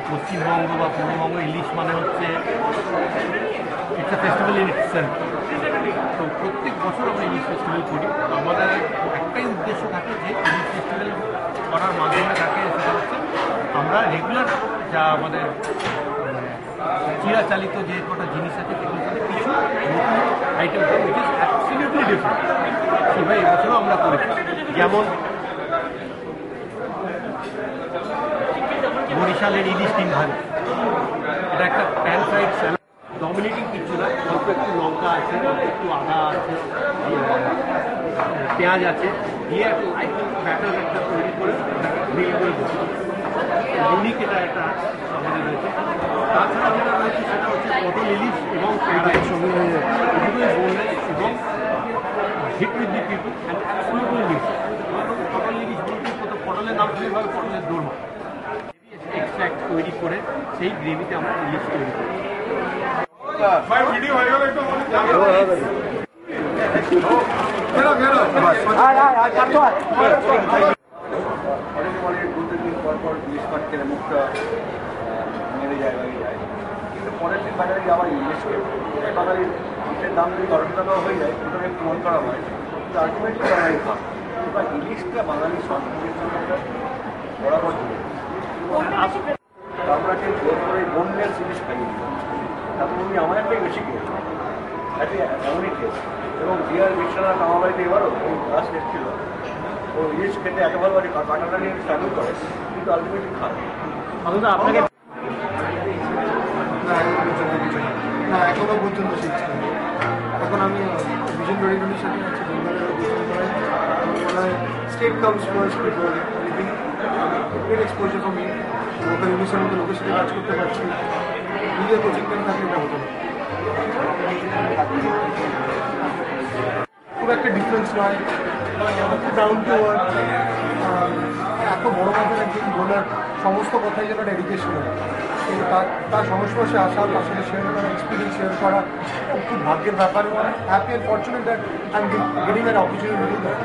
পশ্চিমবঙ্গ বা পূর্ববঙ্গ ইলিশ মানে হচ্ছে একটা ফেস্টিভ্যাল ইন ইটসেলফ। তো প্রত্যেক বছর আমরা ইলিশ ফেস্টিভ্যাল করি। আমাদের একটাই উদ্দেশ্য থাকে যে ইলিশ ফেস্টিভ্যাল করার মাধ্যমে থাকে সেটা হচ্ছে আমরা রেগুলার যা আমাদের চিরাচালিত যে কটা জিনিস আছে সেগুলোর সাথে কিছু নতুন item which is absolutely different সেভাবে এবছরও আমরা করেছি। যেমন বরিশালের ইলিশ ডিম ভাজি, এটা একটা প্যান ফ্রাইড স্যালাড, ডমিনেটিং কিছু না, অল্প একটু লঙ্কা আছে, অল্প একটু আদা আছে, পেঁয়াজ আছে, দিয়ে একটা লাইট ব্যাটার একটা তৈরি করে গ্রিল করে দেবো। ইউনিক এটা একটা আমাদের রয়েছে। তাছাড়া যেটা রয়েছে সেটা হচ্ছে পটল ইলিশ এবং সঙ্গে দুটোই বোনলেস এবং hit with the people and absolutely mix. পটল ইলিশ বলতে পটলের নাম শুনে ভাবে পটলের দোরমা এক্সট্রাক্ট তৈরি করে সেই গ্রেভিতে আমরা ইলিশ তৈরি করি। ইলিশ মাছ খেলে মুখটা মেরে যায় কিন্তু পরের দিন বাজারে গিয়ে আবার ইলিশ খেয়ে বাঙালির ইলিশের দাম যদি 10 টাকা হয়ে যায় ওটা একটু মন করা হয়, কিন্তু আলটিমেটলি বাঙালি খায়। এবার ইলিশটা বাঙালি সংস্কৃতির সঙ্গে একটা বরাবর জুড়ে আমরা ঠিক জোর করে বোনলেস জিনিস খাইয়ে দিই। তারপর উনি আমার একটাই বেশি খেয়েছে, একটা এমনই খেয়েছে। এবং বিয়ার বিশ্বনাথ আমার বাড়িতে এবারও ওই গাছ এসেছিল, ও ইলিশ খেতে এত ভালো বাড়ি কাটাটা নিয়ে স্ট্রাগল করে, কিন্তু আলটিমেটলি খায়। আপনাকে না এখনো পর্যন্ত শিখছি। এখন আমি ভিশন রেডিমেন্টের সাথে আছি, বেঙ্গলের state comes first before anything. Great exposure for me, local ইউনিভার্সিটির মধ্যে লোকের সাথে কাজ করতে পারছি। নিজের কোচিং ক্যাম্প থাকলে এটা হতো না। খুব একটা ডিফারেন্স নয়, ডাউন টু আর্থ। এত বড় মাপের একজন বোনার সমস্ত কথাই যেন একটা এডুকেশন হয়, কিন্তু তার সংস্পর্শে আসা, তার সাথে শেয়ার করা, এক্সপিরিয়েন্স শেয়ার করা খুব ভাগ্যের ব্যাপার। Happy and fortunate that I am getting an opportunity to do that.